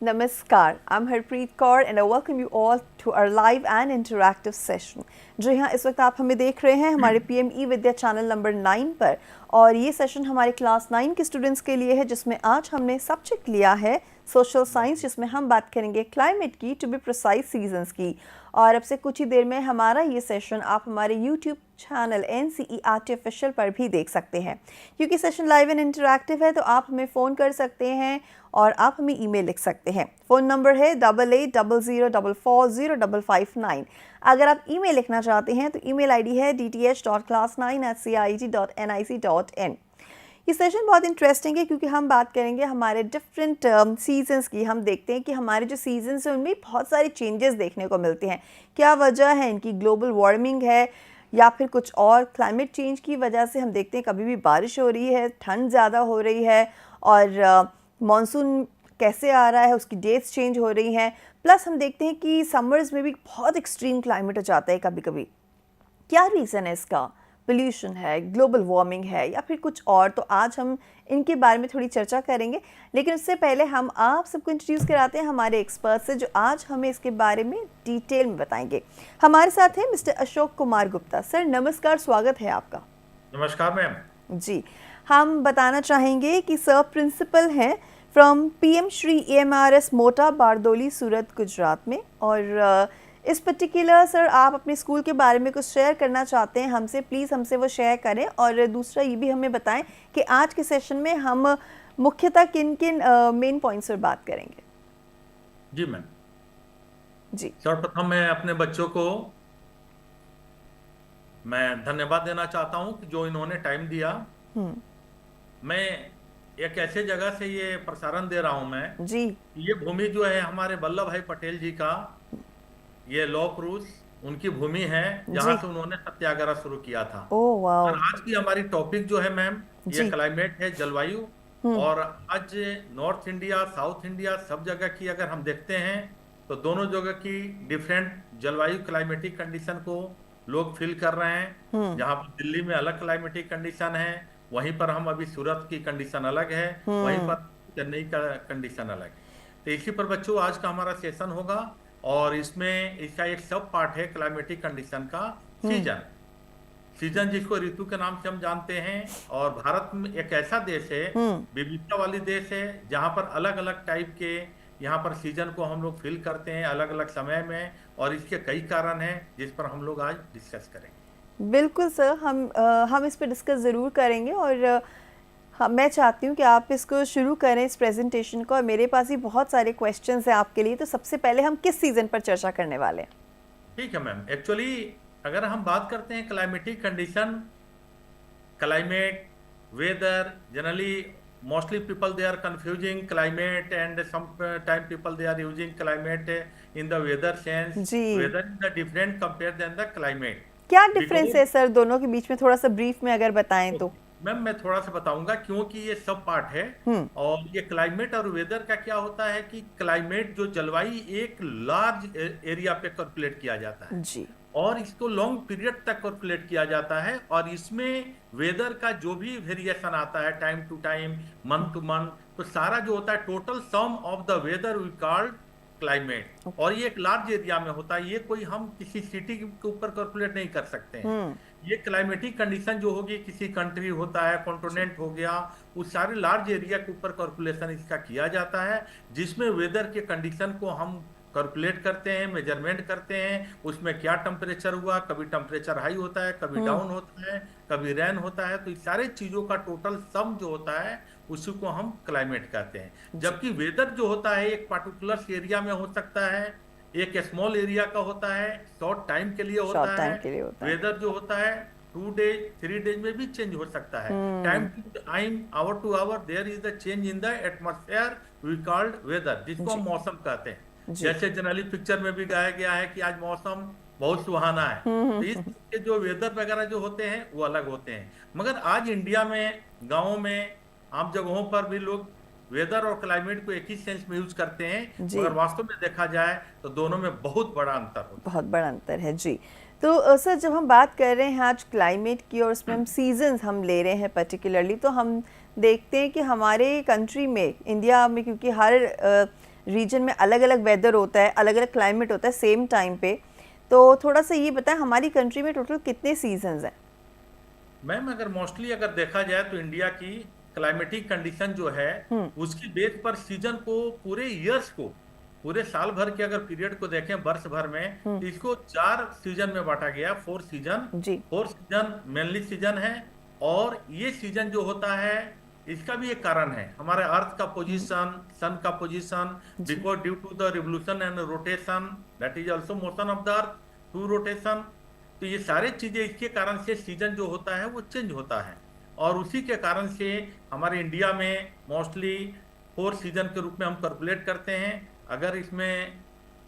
Namaskar, I'm Harpreet Kaur and I welcome you all to our live and interactive session. जी हाँ, इस वक्त आप हमें देख रहे हैं हमारे PME विद्या चैनल नंबर 9 पर और ये सेशन हमारे क्लास 9 के स्टूडेंट्स के लिए है जिसमें आज हमने सब्जेक्ट लिया है सोशल साइंस, जिसमें हम बात करेंगे क्लाइमेट की, टू बी प्रिसाइज सीजन्स की। और अब से कुछ ही देर में हमारा ये सेशन आप हमारे यूट्यूब चैनल NCERT ऑफिशियल पर भी देख सकते हैं। क्योंकि सेशन लाइव एंड इंटरैक्टिव है तो आप हमें फ़ोन कर सकते हैं और आप हमें ईमेल लिख सकते हैं। फ़ोन नंबर है 8800440559। अगर आप ईमेल लिखना चाहते हैं तो ईमेल आईडी है dth.class9@cit.nic.in। ये सेशन बहुत इंटरेस्टिंग है क्योंकि हम बात करेंगे हमारे डिफरेंट सीजन्स की। हम देखते हैं कि हमारे जो सीजन्स हैं उनमें बहुत सारे चेंजेस देखने को मिलते हैं। क्या वजह है इनकी? ग्लोबल वार्मिंग है या फिर कुछ और? क्लाइमेट चेंज की वजह से हम देखते हैं कभी भी बारिश हो रही है, ठंड ज़्यादा हो रही है और मॉनसून कैसे आ रहा है, उसकी डेट्स चेंज हो रही हैं। प्लस हम देखते हैं कि समर्स में भी बहुत एक्सट्रीम क्लाइमेट हो जाता है कभी कभी। क्या रीज़न है इसका? पोल्यूशन है, ग्लोबल वार्मिंग है या फिर कुछ और? तो आज हम इनके बारे में थोड़ी चर्चा करेंगे, लेकिन उससे पहले हम आप सबको इंट्रोड्यूस कराते हैं हमारे एक्सपर्ट से जो आज हमें इसके बारे में डिटेल में बताएंगे। हमारे साथ हैं मिस्टर अशोक कुमार गुप्ता। सर नमस्कार, स्वागत है आपका। नमस्कार मैम जी, हम बताना चाहेंगे कि सर प्रिंसिपल हैं फ्रॉम PM श्री EMRS मोटा बारदोली सूरत गुजरात में। और इस पर्टिकुलर सर आप अपने स्कूल के बारे में कुछ शेयर करना चाहते हैं हमसे, प्लीज़ हमसे वो शेयर करें। और दूसरा ये भी हमें बताएं कि आज के सेशन में हम मुख्यतः किन किन मेन पॉइंट्स पर बात करेंगे। जी मैम। जी सर्वप्रथम मैं अपने बच्चों को मैं धन्यवाद देना चाहता हूं कि जो इन्होंने टाइम दिया। मैं एक ऐसे जगह से ये प्रसारण दे रहा हूं मैं जी। ये भूमि जो है हमारे वल्लभ भाई पटेल जी का, ये लौह पुरुष उनकी भूमि है जहां से उन्होंने सत्याग्रह शुरू किया था। ओह वाह। और आज की हमारी टॉपिक जो है मैम ये क्लाइमेट है, जलवायु। और आज नॉर्थ इंडिया, साउथ इंडिया सब जगह की अगर हम देखते हैं तो दोनों जगह की डिफरेंट जलवायु क्लाइमेटिक कंडीशन को लोग फील कर रहे हैं। जहां पर दिल्ली में अलग क्लाइमेटिक कंडीशन है, वहीं पर हम अभी सूरत की कंडीशन अलग है, वहीं पर चेन्नई का कंडीशन अलग है। तो इसी पर बच्चों आज का हमारा सेशन होगा और इसमें इसका एक सब पार्ट है क्लाइमेटिक कंडीशन का सीजन। सीजन जिसको ऋतु के नाम से हम जानते हैं। और भारत में एक ऐसा देश है, विविधता वाली देश है, जहां पर अलग अलग टाइप के यहाँ पर सीजन को हम लोग फील करते हैं अलग अलग समय में। और इसके कई कारण हैं जिस पर हम लोग आज डिस्कस करेंगे। बिल्कुल सर, हम इस पर डिस्कस ज़रूर करेंगे। और मैं चाहती हूँ कि आप इसको शुरू करें इस प्रेजेंटेशन को। और मेरे पास ही बहुत सारे क्वेश्चंस हैं आपके लिए। तो सबसे पहले हम किस सीज़न पर चर्चा करने वाले हैं? ठीक है मैम। एक्चुअली अगर हम बात करते हैं climatic condition, climate, weather, generally mostly people they are confusing climate and sometime people they are using climate in the weather sense. जी। Weather is the different compared than the climate. क्या difference है sir दोनों के बीच में? थोड़ा सा brief में अगर बताएं तो। मैम मैं थोड़ा सा बताऊंगा क्योंकि ये सब पार्ट है। और ये क्लाइमेट और वेदर का क्या होता है कि क्लाइमेट जो जलवायु एक लार्ज एरिया पे कैलकुलेट किया जाता है जी। और इसको लॉन्ग पीरियड तक कैलकुलेट किया जाता है। और इसमें वेदर का जो भी वेरिएशन आता है time to time, month to month, तो सारा जो होता है total sum of the weather we called climate. और ये एक लार्ज एरिया में होता है, ये कोई हम किसी सिटी के ऊपर कैलकुलेट नहीं कर सकते हैं। ये क्लाइमेटिक कंडीशन जो होगी किसी कंट्री होता है, कॉन्टिनेंट हो गया, उस सारे लार्ज एरिया के ऊपर कैलकुलेशन इसका किया जाता है, जिसमें वेदर के कंडीशन को हम कैलकुलेट करते हैं, मेजरमेंट करते हैं। उसमें क्या टेम्परेचर हुआ, कभी टेम्परेचर हाई होता है, कभी डाउन होता है, कभी रेन होता है। तो इस सारे चीजों का टोटल सम जो होता है उसी को हम क्लाइमेट कहते हैं। जबकि वेदर जो होता है एक पर्टिकुलर एरिया में हो सकता है, एक स्मॉल एरिया का होता है, शॉर्ट टाइम के लिए होता है। वेदर जो होता है 2 डेज 3 डेज में भी चेंज हो सकता है। Time to time, hour to hour there is the change in the atmosphere we called weather, जिसको हम मौसम कहते हैं। जैसे जनरली पिक्चर में भी गाया गया है कि आज मौसम बहुत सुहाना है। तो इसके जो वेदर वगैरह जो होते हैं वो अलग होते हैं। मगर आज इंडिया में गाँवों में आम जगहों पर भी लोग वेदर और क्लाइमेट को एक ही सेंस में यूज करते हैं, मगर वास्तव में देखा जाए तो दोनों में बहुत बड़ा अंतर होता है। बहुत बड़ा अंतर है जी। तो सर जब हम बात कर रहे हैं आज क्लाइमेट की और उसमें हम सीजन्स हम ले रहे हैं पर्टिकुलरली, तो हम देखते हैं कि हमारे कंट्री में, इंडिया में, क्योंकि हर रीजन में अलग अलग वेदर होता है, अलग अलग क्लाइमेट होता है सेम टाइम पे। तो थोड़ा सा ये बताएं हमारी कंट्री में टोटल कितने सीजन्स हैं? मैम अगर मोस्टली अगर देखा जाए तो इंडिया की क्लाइमेटिक कंडीशन जो है उसकी बेस पर सीजन को पूरे ईयर्स को, पूरे साल भर के अगर पीरियड को देखें वर्ष भर में, तो इसको 4 सीजन में बांटा गया, 4 सीजन। जी 4 सीजन मेनली सीजन है। और ये सीजन जो होता है इसका भी एक कारण है, हमारे अर्थ का पोजीशन, सन का पोजीशन, जी because due to the revolution and rotation, that is also motion of the earth through rotation. तो ये सारे चीजें इसके कारण से सीजन जो होता है वो चेंज होता है। और उसी के कारण से हमारे इंडिया में मोस्टली 4 सीजन के रूप में हम कैलकुलेट करते हैं। अगर इसमें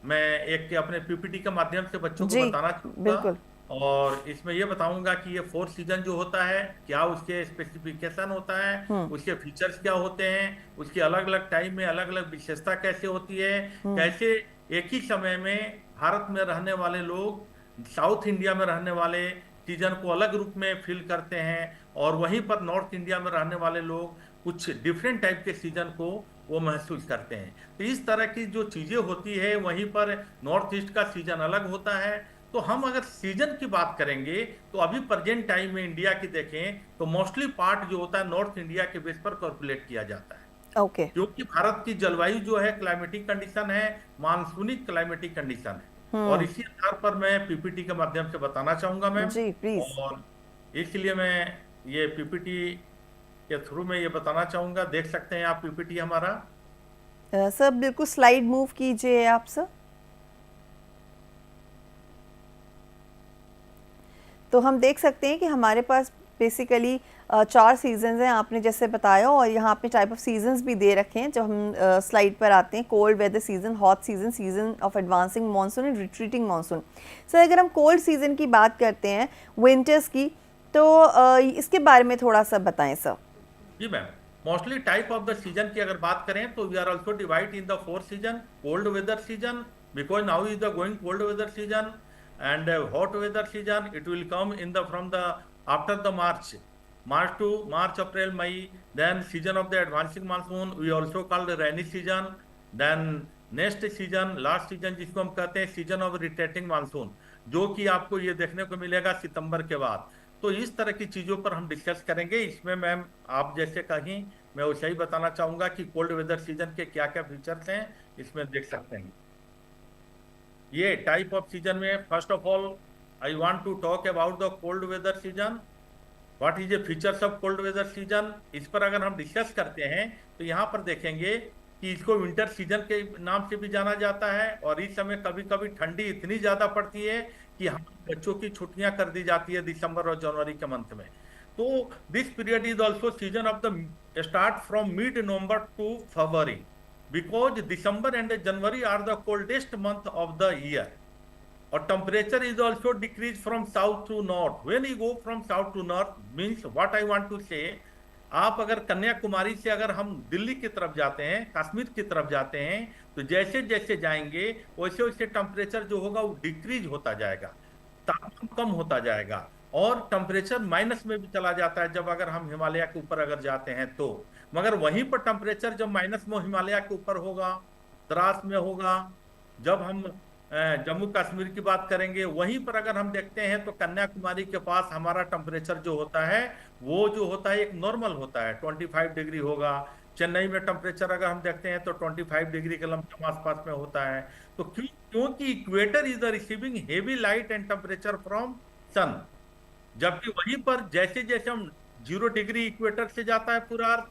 मैं एक अपने पीपीटी के माध्यम से बच्चों को जी बताना चाहूंगा, बिल्कुल। और इसमें ये बताऊंगा कि ये 4 सीजन जो होता है क्या उसके स्पेसिफिकेशन होता है, उसके फीचर्स क्या होते हैं, उसके अलग अलग टाइम में अलग अलग विशेषता कैसे होती है, कैसे एक ही समय में भारत में रहने वाले लोग साउथ इंडिया में रहने वाले सीजन को अलग रूप में फील करते हैं, और वहीं पर नॉर्थ इंडिया में रहने वाले लोग कुछ डिफरेंट टाइप के सीजन को वो महसूस करते हैं। तो इस तरह की जो चीजें होती है, वहीं पर नॉर्थ ईस्ट का सीजन अलग होता है। तो हम अगर सीजन की बात करेंगे तो अभी प्रेजेंट टाइम में इंडिया की देखें तो मोस्टली पार्ट जो होता है नॉर्थ इंडिया के बेस पर कैलकुलेट किया जाता है, ओके क्योंकि भारत की जलवायु जो है क्लाइमेटिक कंडीशन है, मानसूनिक क्लाइमेटिक कंडीशन है। और इसी आधार पर मैं पीपीटी के माध्यम से बताना चाहूंगा मैम। Ji please. और इसलिए मैं ये पीपीटी के थ्रू में ये बताना चाहूंगा, देख सकते हैं आप पीपीटी हमारा। सर बिल्कुल स्लाइड मूव कीजिए आप सर। तो हम देख सकते हैं कि हमारे पास बेसिकली 4 सीजन्स हैं आपने जैसे बताया, और यहाँ पे टाइप ऑफ सीजन्स भी दे रखे हैं। जब हम स्लाइड पर आते हैं, cold weather season, hot season, season of advancing monsoon and retreating monsoon. Sir अगर हम कोल्ड सीजन की बात करते हैं, विंटर्स की, तो इसके बारे में थोड़ा सा बताएं सर। जी ma'am, mostly type of the season की अगर बात करें तो we are also divide in the 4 season. Cold weather season, because now is the going cold weather season, and hot weather season it will come in the from the after the March to March, April, May. Then season of the advancing monsoon we also call the rainy season. Then next season, last season जिसको हम कहते हैं season of retreating monsoon, जो कि आपको ये देखने को मिलेगा सितंबर के बाद। तो इस तरह की चीजों पर हम डिस्कस करेंगे। इसमें मैम आप जैसे कहीं मैं वैसे ही बताना चाहूंगा कि कोल्ड वेदर सीजन के क्या क्या फीचर्स हैं, इसमें देख सकते हैं। ये टाइप ऑफ सीजन में first of all I want to talk about the cold weather season. What is the features of cold weather season, इस पर अगर हम डिस्कस करते हैं तो यहाँ पर देखेंगे कि इसको विंटर सीजन के नाम से भी जाना जाता है। और इस समय कभी कभी ठंडी इतनी ज्यादा पड़ती है कि हम बच्चों की छुट्टियां कर दी जाती है दिसंबर और जनवरी के मंथ में। तो this period is also season of the start from mid November to February, because December and January are the coldest month of the year. Or temperature is also decreased from south to north. When you go from south to north means what I want to say, आप अगर कन्याकुमारी से अगर हम दिल्ली की तरफ जाते हैं, कश्मीर की तरफ जाते हैं, तो जैसे जैसे जाएंगे वैसे वैसे टेम्परेचर जो होगा वो डिक्रीज होता जाएगा, तापमान कम होता जाएगा, और टेम्परेचर माइनस में भी चला जाता है जब अगर हम हिमालय के ऊपर अगर जाते हैं तो। मगर वहीं पर टेम्परेचर जब माइनस में हिमालय के ऊपर होगा, द्रास में होगा, जब हम जम्मू कश्मीर की बात करेंगे, वहीं पर अगर हम देखते हैं तो कन्याकुमारी के पास हमारा टेम्परेचर जो होता है वो जो होता है एक नॉर्मल होता है, 25 डिग्री होगा। चेन्नई में टेम्परेचर अगर हम देखते हैं तो 25 डिग्री के लमसम आसपास में होता है। तो क्योंकि equator is the receiving heavy light and temperature from sun, जबकि वहीं पर जैसे जैसे हम 0 डिग्री इक्वेटर से जाता है पूरा अर्थ,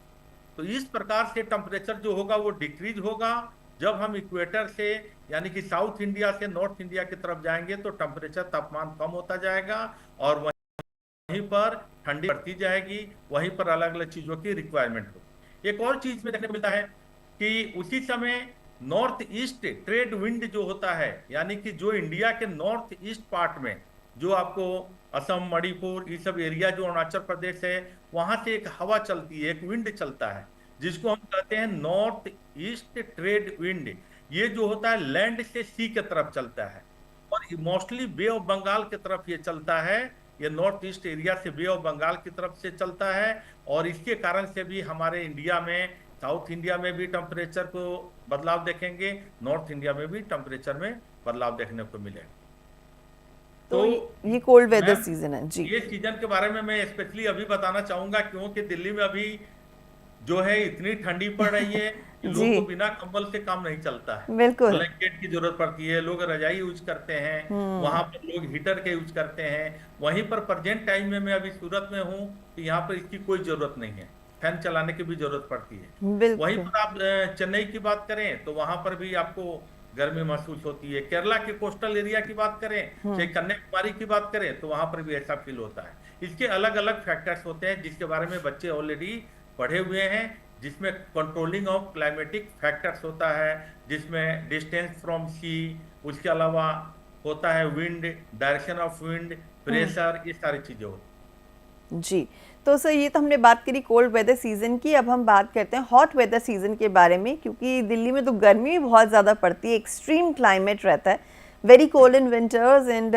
तो इस प्रकार से टेम्परेचर जो होगा वो डिक्रीज होगा। जब हम इक्वेटर से यानी कि साउथ इंडिया से नॉर्थ इंडिया की तरफ जाएंगे तो टेम्परेचर तापमान कम होता जाएगा, और वहीं पर ठंडी बढ़ती जाएगी, वहीं पर अलग अलग चीजों की रिक्वायरमेंट होगी। एक और चीज में देखने को मिलता है कि उसी समय नॉर्थ ईस्ट ट्रेड विंड जो होता है, यानी कि जो इंडिया के नॉर्थ ईस्ट पार्ट में जो आपको असम, मणिपुर, ये सब एरिया जो अरुणाचल प्रदेश है, वहां से एक हवा चलती है, एक विंड चलता है जिसको हम कहते हैं नॉर्थ ईस्ट ट्रेड विंड। ये जो होता है लैंड से सी के तरफ चलता है, और मोस्टली बे ऑफ बंगाल की तरफ ये चलता है। ये नॉर्थ ईस्ट एरिया से बे ऑफ बंगाल की तरफ से चलता है, और इसके कारण से भी हमारे इंडिया में साउथ इंडिया में भी टेम्परेचर को बदलाव देखेंगे, नॉर्थ इंडिया में भी टेम्परेचर में बदलाव देखने को मिलेगा। तो तो ये कोल्ड वेदर मैम, सीजन है जी। ये सीजन के बारे में मैं स्पेशली अभी बताना चाहूंगा, क्योंकि दिल्ली में अभी जो है इतनी ठंडी पड़ रही है कि जी लोग को बिना कंबल से काम नहीं चलता है। बिल्कुल। ब्लैंकेट की जरूरत पड़ती है, लोग रजाई यूज करते हैं, वहां पर लोग हीटर के यूज करते हैं। वहीं पर प्रेजेंट टाइम में मैं अभी सूरत में हूँ, तो यहाँ पर इसकी कोई जरूरत नहीं है, फैन चलाने की भी जरूरत पड़ती है। वहीं बिल्कुल। पर आप चेन्नई की बात करें तो वहां पर भी आपको गर्मी महसूस होती है। केरला के कोस्टल एरिया की बात करें, चाहे कन्याकुमारी की बात करें, तो वहां पर भी ऐसा फील होता है। इसके अलग अलग फैक्टर्स होते हैं जिसके बारे में बच्चे ऑलरेडी पढ़े हुए हैं, जिसमें कंट्रोलिंग ऑफ क्लाइमेटिक फैक्टर्स होता है, जिसमें डिस्टेंस फ्रॉम सी, उसके अलावा होता है wind, direction of wind, pressure, ये सारी चीजें होती जी तो सर ये तो हमने बात करी कोल्ड वेदर सीज़न की। अब हम बात करते हैं हॉट वेदर सीज़न के बारे में, क्योंकि दिल्ली में तो गर्मी भी बहुत ज़्यादा पड़ती है, एक्सट्रीम क्लाइमेट रहता है, very cold in winters and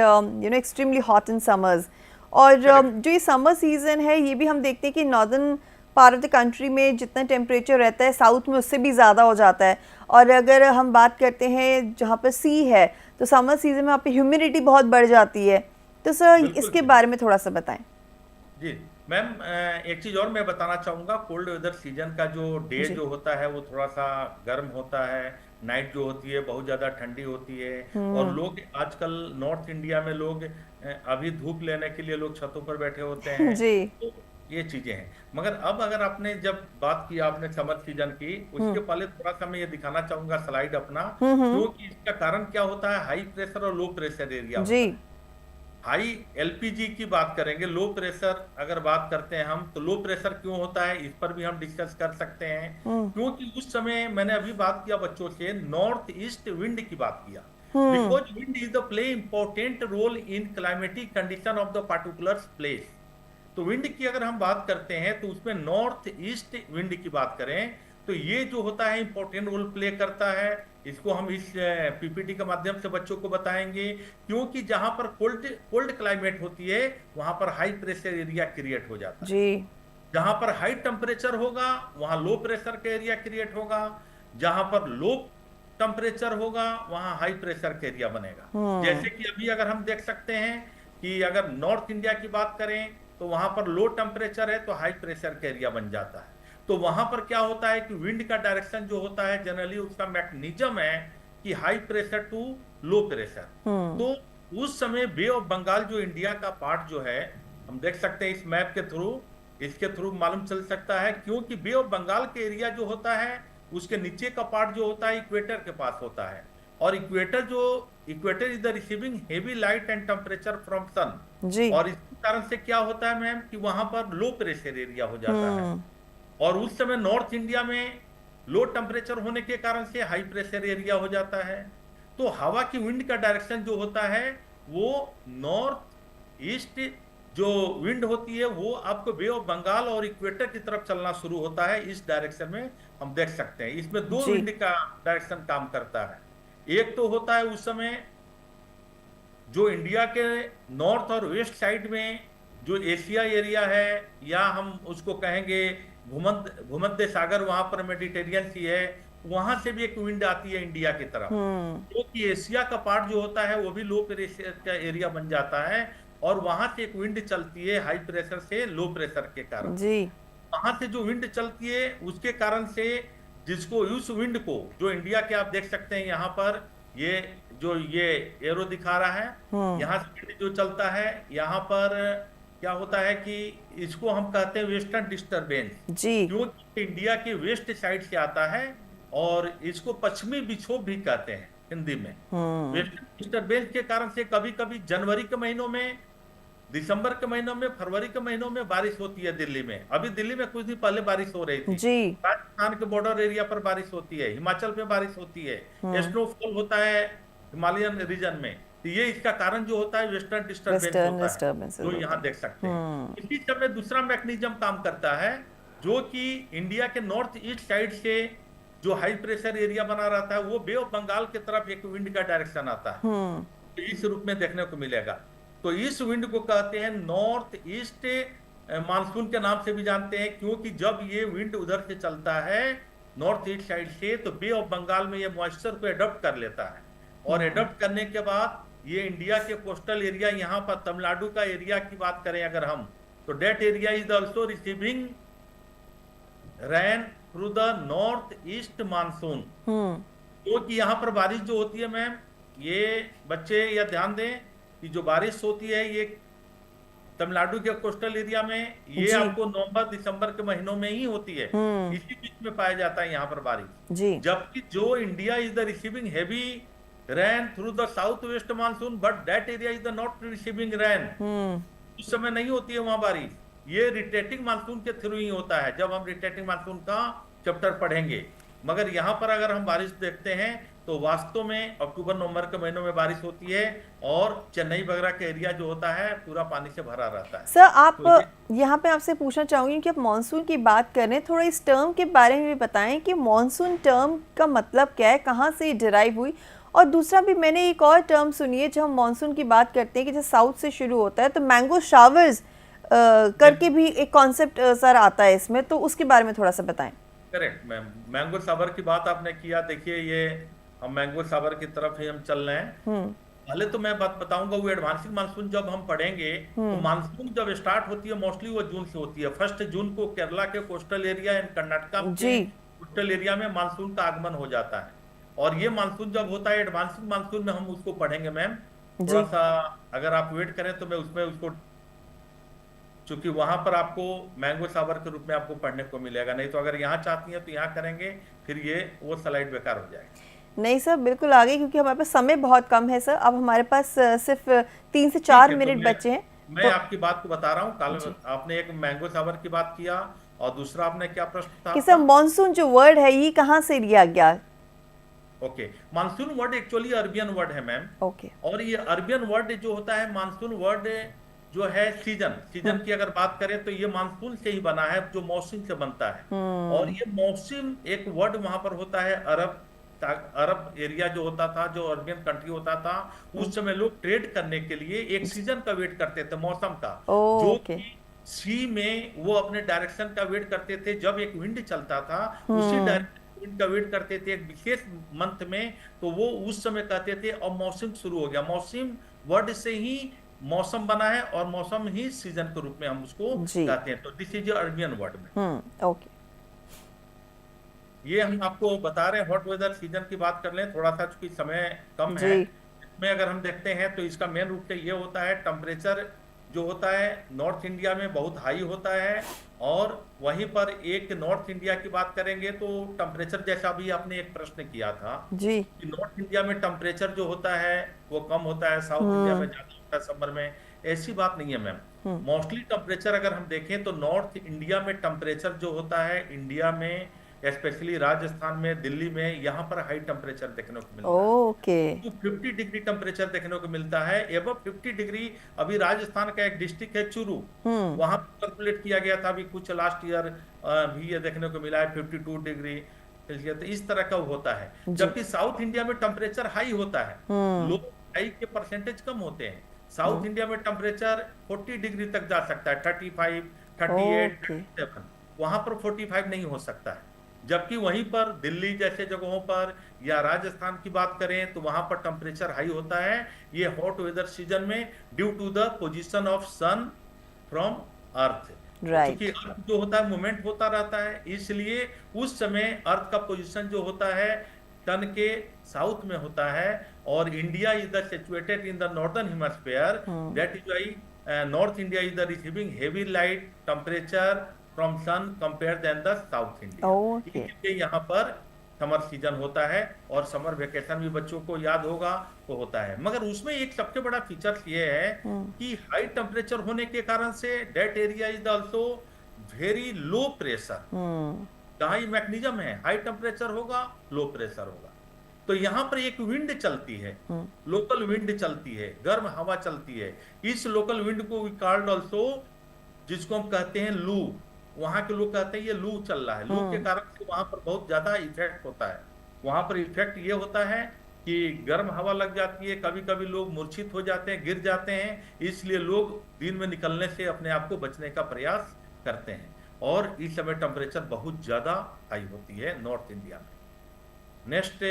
extremely hot in summers. और जो ये समर सीज़न है ये भी हम देखते हैं कि northern part of the country में जितना टेम्परेचर रहता है साउथ में उससे भी ज़्यादा हो जाता है। और अगर हम बात करते हैं जहाँ पर सी है तो समर सीज़न में वहाँ पे ह्यूमिडिटी बहुत बढ़ जाती है। तो सर बिल्कुल इसके बिल्कुल। बारे में थोड़ा सा बताएं। जी मैम, एक चीज और मैं बताना चाहूंगा, कोल्ड वेदर सीजन का जो डे जी। जो होता है वो थोड़ा सा गर्म होता है, नाइट जो होती है बहुत ज्यादा ठंडी होती है। और लोग आजकल नॉर्थ इंडिया में लोग अभी धूप लेने के लिए लोग छतों पर बैठे होते हैं। जी तो ये चीजें हैं। मगर अब अगर आपने जब बात की आपने समर सीजन की, उसके पहले थोड़ा सा मैं ये दिखाना चाहूंगा स्लाइड अपना, क्योंकि इसका कारण क्या होता है, हाई प्रेशर और लो प्रेशर एरिया जी। होता है। हाई एलपीजी की बात करेंगे, लो प्रेशर अगर बात करते हैं हम, तो लो प्रेशर क्यों होता है इस पर भी हम डिस्कस कर सकते हैं। क्योंकि उस समय मैंने अभी बात किया बच्चों से, नॉर्थ ईस्ट विंड की बात किया, because wind is the play important role in climatic condition of the particular place. तो विंड की अगर हम बात करते हैं तो उसमें नॉर्थ ईस्ट विंड की बात करें तो ये जो होता है इंपॉर्टेंट रोल प्ले करता है। इसको हम इस पीपीटी के माध्यम से बच्चों को बताएंगे, क्योंकि जहां पर कोल्ड कोल्ड क्लाइमेट होती है वहां पर हाई प्रेशर एरिया क्रिएट हो जाता है। जी जहां पर हाई टेम्परेचर होगा वहां लो प्रेशर का एरिया क्रिएट होगा, जहां पर लो टेम्परेचर होगा वहां हाई प्रेशर का एरिया बनेगा। जैसे कि अभी अगर हम देख सकते हैं कि अगर नॉर्थ इंडिया की बात करें तो वहां पर लो टेम्परेचर है तो हाई प्रेशर का एरिया बन जाता है। तो वहां पर क्या होता है कि विंड का डायरेक्शन जो होता है जनरली उसका मैकेनिज्म है कि high pressure to low pressure. तो उस समय बे ऑफ बंगाल जो इंडिया का पार्ट जो है, हम देख सकते हैं इस मैप के थ्रू, इसके थ्रू मालूम चल सकता है, क्योंकि बे ऑफ बंगाल के एरिया जो होता है उसके नीचे का पार्ट जो होता है इक्वेटर के पास होता है। और equator is the receiving heavy light and temperature from sun. जी और इस कारण से क्या होता है मैम कि वहां पर लो प्रेशर एरिया हो जाता है। और उस समय नॉर्थ इंडिया में लो टेम्परेचर होने के कारण से हाई प्रेशर एरिया हो जाता है। तो हवा की विंड का डायरेक्शन जो होता है वो नॉर्थ ईस्ट जो विंड होती है वो आपको बे ऑफ बंगाल और इक्वेटर की तरफ चलना शुरू होता है। इस डायरेक्शन में हम देख सकते हैं इसमें दो जी विंड का डायरेक्शन काम करता है। एक तो होता है उस समय जो इंडिया के नॉर्थ और वेस्ट साइड में जो एशिया एरिया है, या हम उसको कहेंगे भूमध्य सागर, वहां पर मेडिटेरियन सी है, वहां से भी एक विंड आती है इंडिया की तरफ। क्योंकि एशिया का पार्ट जो होता है वो भी लो प्रेशर का एरिया बन जाता है और वहां से एक विंड चलती है हाई प्रेशर से लो प्रेशर के कारण। जी वहां से जो विंड चलती है उसके कारण से जिसको उस विंड को जो इंडिया के आप देख सकते हैं यहाँ पर ये एरो दिखा रहा है, यहाँ से विंड जो चलता है यहाँ पर क्या होता है कि इसको हम कहते हैं वेस्टर्न डिस्टरबेंस। जी क्योंकि इंडिया के वेस्ट साइड से आता है और इसको पश्चिमी विक्षोभ भी कहते हैं हिंदी में। वेस्टर्न डिस्टरबेंस के कारण से कभी कभी जनवरी के महीनों में, दिसंबर के महीनों में, फरवरी के महीनों में बारिश होती है दिल्ली में। अभी दिल्ली में कुछ दिन पहले बारिश हो रही थी। जी राजस्थान के बॉर्डर एरिया पर बारिश होती है, हिमाचल में बारिश होती है, स्नोफॉल होता है हिमालयन रीजन में। तो ये इसका कारण जो होता है वेस्टर्न डिस्टरबेंस होता है, जो यहाँ देख सकते हैं। इसी समय दूसरा मैकेनिज्म काम करता है जो कि इंडिया के नॉर्थ ईस्ट साइड से जो हाई प्रेशर एरिया बना रहता है वो बे ऑफ बंगाल की तरफ एक विंड का डायरेक्शन आता है, तो इस रूप में देखने को मिलेगा। तो इस विंड को कहते हैं नॉर्थ ईस्ट मानसून के नाम से भी जानते हैं, क्योंकि जब ये विंड उधर से चलता है नॉर्थ ईस्ट साइड से, तो बे ऑफ बंगाल में ये मॉइस्चर को एडॉप्ट कर लेता है, और एडॉप्ट करने के बाद ये इंडिया के कोस्टल एरिया, यहाँ पर तमिलनाडु का एरिया की बात करें अगर हम, तो that area is also receiving rain through the north east monsoon. क्योंकि यहाँ पर बारिश जो होती है मैम, ये बच्चे यह ध्यान दें कि जो बारिश होती है ये तमिलनाडु के कोस्टल एरिया में ये आपको नवंबर दिसंबर के महीनों में ही होती है, इसी बीच में पाया जाता है यहाँ पर बारिश। जबकि जो India is the receiving heavy rain through the south west monsoon, but that area is the not receiving rain, उस समय नहीं होती है वहां बारिश, ये रिटेटिंग मानसून के थ्रू ही होता है, जब हम रिटेटिंग मानसून का चैप्टर पढ़ेंगे। मगर यहाँ पर अगर हम बारिश देखते हैं तो वास्तव में अक्टूबर नवंबर के महीनों में बारिश होती है, और चेन्नई वगैरह का एरिया जो होता है पूरा पानी से भरा रहता है। सर आप यहाँ पे आपसे पूछना चाहूंगी कि आप मानसून की बात कर रहे हैं, थोड़ा इस टर्म के बारे में भी बताएं कि मानसून टर्म का मतलब क्या है, कहाँ से डिराइव हुई, और दूसरा भी मैंने एक और टर्म सुनी है जब हम मानसून की बात करते हैं कि जैसे साउथ से शुरू होता है तो मैंगो शावर्स करके भी एक कॉन्सेप्ट सर आता है इसमें, तो उसके बारे में थोड़ा सा बताएं। करेक्ट मैम, मैंगो शावर की बात आपने किया, देखिए ये हम मैंगो शावर की तरफ ही हम चल रहे हैं। पहले तो मैं बात बताऊंगा, वो एडवांसिंग मानसून जब हम पढ़ेंगे तो मानसून जब स्टार्ट होती है मोस्टली वो जून से होती है। 1 जून को केरला के कोस्टल एरिया एंड कर्नाटका के कोस्टल एरिया में मानसून का आगमन हो जाता है, और ये मानसून जब होता है एडवांसिंग मानसून में हम उसको पढ़ेंगे मैम, थोड़ा सा अगर आप वेट करें तो मैं उसमें उसको, चूंकि वहां पर आपको मैंगो शावर के रूप में आपको पढ़ने को मिलेगा, नहीं तो अगर यहाँ चाहती हैं तो यहाँ करेंगे, फिर ये वो स्लाइड बेकार हो जाएगी। नहीं सर बिल्कुल आगे, क्योंकि हमारे पास समय बहुत कम है सर, अब हमारे पास सिर्फ 3 से 4 मिनट बचे हैं। मैं आपकी बात को बता रहा हूँ, कल आपने एक मैंगो शावर की बात किया, और दूसरा आपने क्या प्रश्न था कि सर मानसून जो वर्ड है ये कहाँ से लिया गया? Okay, monsoon word actually Arabian word है मैम। ओके, और ये अरबियन वर्ड जो होता है, मानसून वर्ड जो है सीजन की अगर बात करें तो ये मानसून से ही बना है, जो मौसम से बनता है। और ये मौसम एक वर्ड वहां पर होता है, अरब एरिया जो होता था, जो अरबियन कंट्री होता था, उस समय लोग ट्रेड करने के लिए एक सीजन का वेट करते थे, मौसम का, जो कि सी में वो अपने डायरेक्शन का वेट करते थे। जब एक विंड चलता था उसी डायरेक्शन विंड का वेट करते थे एक विशेष मंथ में, तो वो उस समय कहते थे अब मौसम शुरू हो गया। मौसम वर्ड से ही मौसम बना है, और मौसम ही सीजन के रूप में हम उसको कहते हैं, तो दिस इज अरबियन वर्ड में। ओके, ये हम आपको बता रहे हैं हॉट वेदर सीजन की बात कर लें, थोड़ा सा चूंकि समय कम है, इसमें अगर हम देखते हैं तो इसका मेन रूप से ये होता है, टेम्परेचर जो होता है नॉर्थ इंडिया में बहुत हाई होता है, और वहीं पर एक नॉर्थ इंडिया की बात करेंगे तो टेम्परेचर, जैसा भी आपने एक प्रश्न किया था जी, कि नॉर्थ इंडिया में टेम्परेचर जो होता है वो कम होता है, साउथ इंडिया में ज्यादा होता है समर में, ऐसी बात नहीं है मैम। मोस्टली टेम्परेचर अगर हम देखें तो नॉर्थ इंडिया में टेम्परेचर जो होता है, इंडिया में स्पेशली राजस्थान में, दिल्ली में, यहाँ पर हाई टेम्परेचर देखने को मिलता है। तो 50 डिग्री टेम्परेचर देखने को मिलता है, एबव 50 डिग्री। अभी राजस्थान का एक डिस्ट्रिक्ट है चूरू, वहां कैलकुलेट किया गया था अभी कुछ लास्ट ईयर, भी ये देखने को मिला है 52 डिग्री सेल्सियस, तो इस तरह का होता है। जबकि साउथ इंडिया में टेम्परेचर हाई होता है, लोग हाई के परसेंटेज कम होते हैं। साउथ इंडिया में टेम्परेचर 40 डिग्री तक जा सकता है, 35, 38, 37, वहां पर 45 नहीं हो सकता है। जबकि वहीं पर दिल्ली जैसे जगहों पर या राजस्थान की बात करें तो वहां पर टेम्परेचर हाई होता है, ये हॉट वेदर सीजन में, due to the position of sun from earth. क्योंकि अर्थ जो होता है मूवमेंट होता रहता है, इसलिए उस समय अर्थ का पोजीशन जो होता है टन के साउथ में होता है, और India is the situated in the northern hemisphere, that is why north India is the receiving heavy light temperature from sun compare then the south India. यहाँ पर समर सीजन होता है, और समर वेकेशन भी बच्चों को याद होगा तो होता है। मगर उसमें एक सबसे बड़ा फीचर ये है कि हाई टेम्परेचर होने के कारण say that area is also very low pressure. जहां ये मैकेनिज्म है, हाई टेम्परेचर होगा, लो प्रेशर होगा, तो यहाँ पर एक विंड चलती है, लोकल विंड चलती है, गर्म हवा चलती है। इस लोकल विंड को वी कॉल्ड आल्सो, जिसको हम कहते हैं लू, वहां के लोग कहते हैं ये लू चल रहा है। लू के कारण से वहां पर बहुत ज्यादा इफेक्ट होता है। वहां पर इफेक्ट ये होता है कि गर्म हवा लग जाती है, कभी कभी लोग मूर्छित हो जाते हैं, गिर जाते हैं, इसलिए लोग दिन में निकलने से अपने आप को बचने का प्रयास करते हैं। और इस समय टेम्परेचर बहुत ज़्यादा हाई होती है नॉर्थ इंडिया में। नेक्स्ट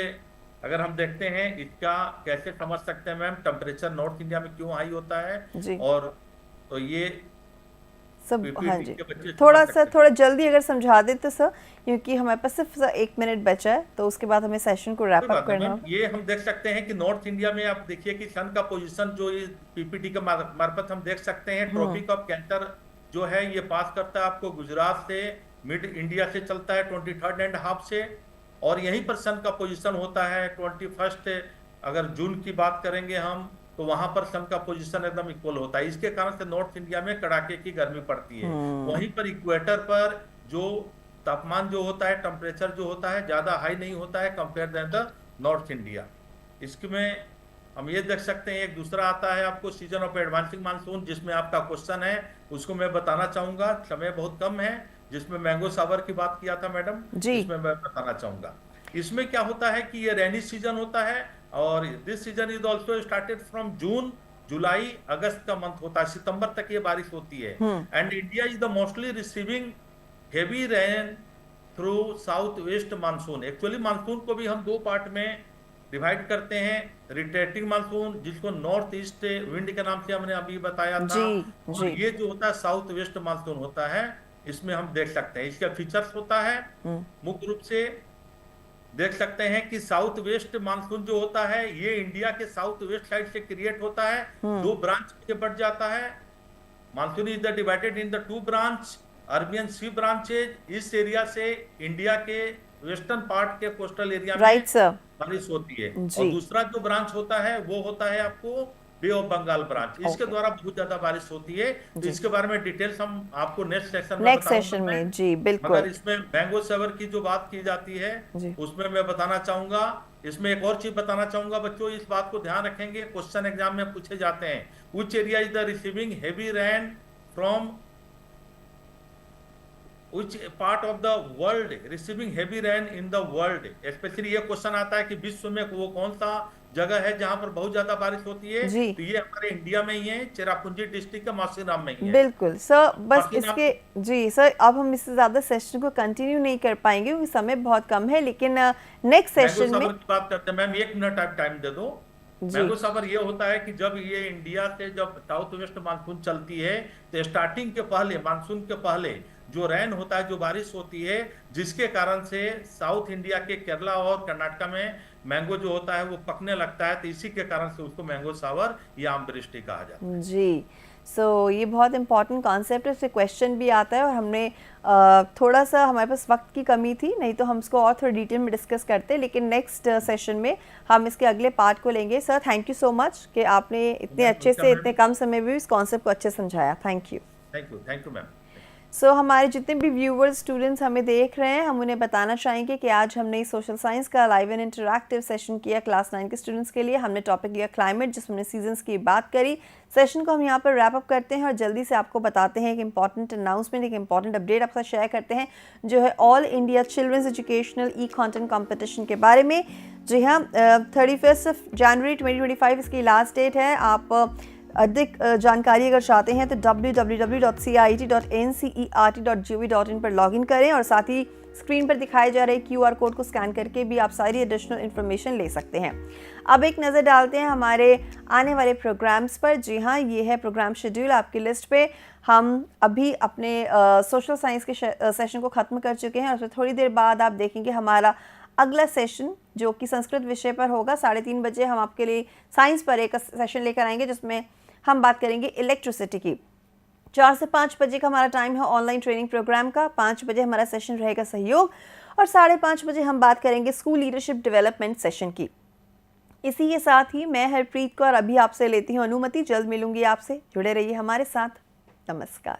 अगर हम देखते हैं इसका कैसे समझ सकते हैं मैम टेम्परेचर नॉर्थ इंडिया में क्यों हाई होता है, जी और तो ये सब, हाँ पीपीटी जी, के बच्चे समझ थोड़ा सा सकते हैं। थोड़ा जल्दी अगर समझा देते सर, क्योंकि हमारे पास सिर्फ 1 मिनट बचा है, तो उसके बाद हमें सेशन को रैप कोई अप बात नहीं करना मैम, होगा। ये हम देख सकते हैं कि नॉर्थ इंडिया में आप देखिए कि सन का पोजीशन जो इस पीपीटी के मार्फत हम देख सकते हैं, ट्रॉपिक ऑफ कैंसर जो है ये पास करता है आपको गुजरात से, मिड इंडिया से चलता है 23.5 से, और यहीं पर सन का पोजीशन होता है 21। अगर जून की बात करेंगे हम तो वहां पर सन का पोजीशन एकदम इक्वल होता है। इसके कारण से नॉर्थ इंडिया में कड़ाके की गर्मी पड़ती है। वहीं पर इक्वेटर पर जो तापमान जो होता है, टेम्परेचर जो होता है, ज्यादा हाई नहीं होता है compare then the north India. इसमें हम ये देख सकते हैं, एक दूसरा आता है आपको सीजन ऑफ एडवांसिंग मानसून, जिसमें आपका क्वेश्चन है उसको मैं बताना चाहूंगा, समय बहुत कम है, जिसमें मैंगो सावर की बात किया था मैडम, जी इसमें मैं बताना चाहूंगा। इसमें क्या होता है कि ये रेनी सीजन होता है, और this season is also started from June, जुलाई अगस्त का मंथ होता है, सितंबर तक ये बारिश होती है। And India is the mostly receiving heavy rain through south west monsoon. Actually monsoon को भी हम दो पार्ट में डिवाइड करते हैं, रिटेटिंग मानसून जिसको नॉर्थ ईस्ट विंड के नाम से हमने अभी बताया था, जी और जी ये जो होता है साउथ वेस्ट मानसून होता है। इसमें हम देख सकते हैं इसका फीचर्स होता है, मुख्य रूप से देख सकते हैं कि साउथ वेस्ट मानसून जो होता है ये इंडिया के साउथ वेस्ट साइड से क्रिएट होता है, दो ब्रांच में बढ़ जाता है। Monsoon is the divided in the 2 branch, Arabian sea branches. इस एरिया से इंडिया के वेस्टर्न पार्ट के कोस्टल एरिया में राइट सर बारिश होती है, और जी दूसरा जो ब्रांच होता है वो होता है आपको बे ऑफ बंगाल ब्रांच, इसके ओके द्वारा बहुत ज्यादा बारिश होती है। तो जी इसके बारे में डिटेल्स हम आपको नेक्स्ट सेशन में नेक्स्ट बताऊंगा सेशन मैं। में, जी मगर बिल्कुल इसमें मैंगो सेवर की जो बात की जाती है जी उसमें मैं बताना चाहूंगा, इसमें एक और चीज बताना चाहूंगा बच्चों, इस बात को ध्यान रखेंगे, क्वेश्चन एग्जाम में पूछे जाते हैं, which area is the receiving heavy rain from which part of the world receiving heavy rain in the world। Specially ये क्वेश्चन आता है कि विश्व में वो कौन सा जगह है जहां पर बहुत ज्यादा बारिश होती है, जी तो ये हमारे इंडिया में ही है, चेरापूंजी डिस्ट्रिक्ट के मासीराम में ही है। बिल्कुल सर, बस मासीराम, इसके, जी सर अब हम इससे ज़्यादा सेशन को कंटिन्यू नहीं कर पाएंगे क्योंकि समय बहुत कम है, लेकिन नेक्स्ट मैंगो सेशन में सावर की बात करते हैं मैम, 1 मिनट आप टाइम दे दो। जी मैंगो सावर ये होता है कि जब ये इंडिया से जब साउथ वेस्ट मानसून चलती है तो स्टार्टिंग के पहले, मानसून के पहले जो रैन होता है, जो बारिश होती है, जिसके कारण से साउथ इंडिया के केरला और कर्नाटका में मैंगो जो होता है वो पकने लगता है, तो इसी के कारण से उसको मैंगो सावर या आम वृष्टि कहा जाता है। जी ये बहुत इंपॉर्टेंट कॉन्सेप्ट है, उससे क्वेश्चन भी आता है, और हमने थोड़ा सा हमारे पास वक्त की कमी थी, नहीं तो हम इसको और थोड़ा डिटेल में डिस्कस करते, लेकिन नेक्स्ट सेशन में हम इसके अगले पार्ट को लेंगे। Sir thank you so much कि आपने इतने अच्छे से, इतने कम समय में भी इस कॉन्सेप्ट को अच्छे समझाया। Thank you ma'am. हमारे जितने भी व्यूवर्स, स्टूडेंट्स हमें देख रहे हैं, हम उन्हें बताना चाहेंगे कि आज हमने सोशल साइंस का लाइव एंड इंटरैक्टिव सेशन किया क्लास 9 के स्टूडेंट्स के लिए। हमने टॉपिक लिया क्लाइमेट, जिसमें सीजन्स की बात करी। सेशन को हम यहाँ पर रैप अप करते हैं और जल्दी से आपको बताते हैं एक इंपॉर्टेंट अनाउंसमेंट, एक इंपॉर्टेंट अपडेट आपके साथ शेयर करते हैं, जो है ऑल इंडिया चिल्ड्रंस एजुकेशनल ई कंटेंट कॉम्पिटिशन के बारे में। जी हाँ, 31 जनवरी 2025 इसकी लास्ट डेट है। आप अधिक जानकारी अगर चाहते हैं तो www.cit.ncert.gov.in पर लॉगिन करें, और साथ ही स्क्रीन पर दिखाए जा रहे QR कोड को स्कैन करके भी आप सारी एडिशनल इन्फॉर्मेशन ले सकते हैं। अब एक नज़र डालते हैं हमारे आने वाले प्रोग्राम्स पर। जी हाँ, ये है प्रोग्राम शेड्यूल आपकी लिस्ट पे। हम अभी अपने सोशल साइंस के सेशन को ख़त्म कर चुके हैं, और उसमें थोड़ी देर बाद आप देखेंगे हमारा अगला सेशन जो कि संस्कृत विषय पर होगा। 3:30 बजे हम आपके लिए साइंस पर एक सेशन लेकर आएंगे, जिसमें हम बात करेंगे इलेक्ट्रिसिटी की। 4 से 5 बजे का हमारा टाइम है ऑनलाइन ट्रेनिंग प्रोग्राम का। 5 बजे हमारा सेशन रहेगा सहयोग, और 5:30 बजे हम बात करेंगे स्कूल लीडरशिप डेवलपमेंट सेशन की। इसी के साथ ही मैं हरप्रीत कौर अभी आपसे लेती हूँ अनुमति। जल्द मिलूंगी आपसे, जुड़े रहिए हमारे साथ। नमस्कार।